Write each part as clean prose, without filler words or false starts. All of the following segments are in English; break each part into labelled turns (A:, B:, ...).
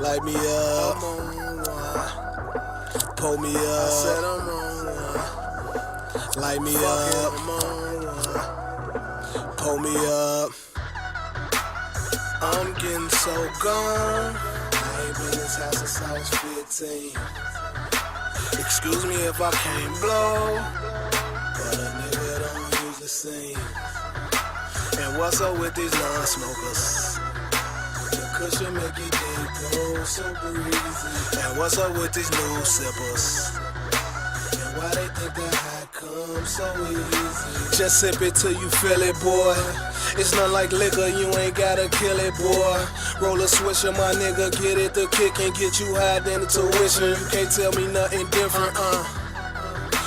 A: Light me up, I'm on one. Pull me up, I said I'm on one. Light me up, I'm on one. Pull me up. I'm getting so gone. I ain't been in this house since I was 15. Excuse me if I can't blow, but a nigga don't use the same. And what's up with these non-smokers? The cushion make your day go so breezy. And what's up with these new sippers? And why they think that high comes so easy? Just sip it till you feel it, boy. It's not like liquor, you ain't gotta kill it, boy. Roll a swisher, my nigga, get it the kick and get you high than the tuition. You can't tell me nothing different,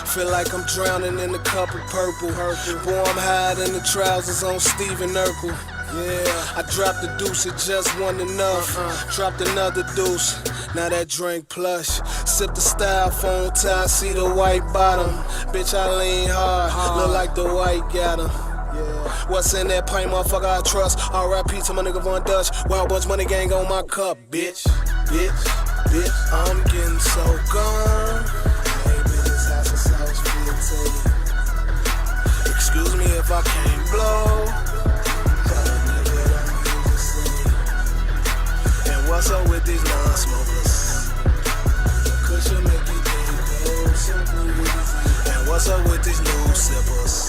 A: Feel like I'm drowning in a cup of purple. Boy, I'm higher than the trousers on Steven Urkel. Yeah, I dropped the deuce, it just wasn't enough. Dropped another deuce, now that drink plush. Sip the styrofoam tie, see the white bottom. Bitch, I lean hard, look like the white got him. Yeah. What's in that pint, motherfucker, I trust. R.I.P. to my nigga Von Dutch. Wild Bunch Money Gang on my cup, bitch. I'm getting so gone. I ain't been in this house since I was 15. Excuse me if I can't blow, but a nigga don't use the same. And what's up with these non-smokers? The cushion make your day go so easy. And what's up with these new sippers?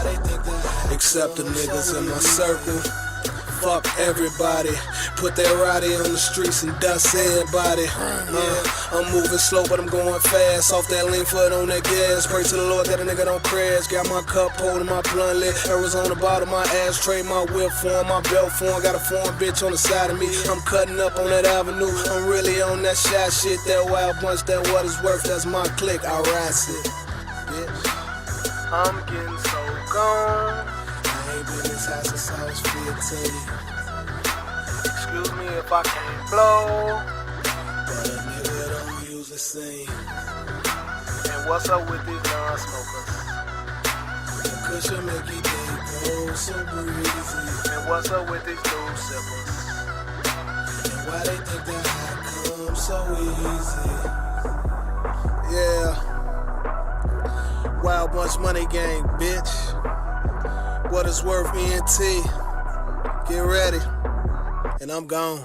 A: They think that except the niggas in my circle. Fuck everybody. Put that roddy on the streets and dust everybody. I'm moving slow, but I'm going fast. Off that lean foot on that gas. Pray to the Lord that a nigga don't crash. Got my cup holding my blunt lit. Arizona bottom, my ashtray, my whip form, my belt form. Got a foreign bitch on the side of me. I'm cutting up on that avenue. I'm really on that shot shit. That wild bunch, that what is worth. That's my clique. I rise it, bitch. I'm getting so gone. I ain't been in this house since I was 15. Excuse me if I can't blow, but a nigga don't use the same. And what's up with these non-smokers? The cushion make your day go so breezy. And what's up with these new sippers? And why they think that high comes so easy? Yeah. Wild Bunch Money Gang, bitch. What is worth ENT? Get ready, and I'm gone.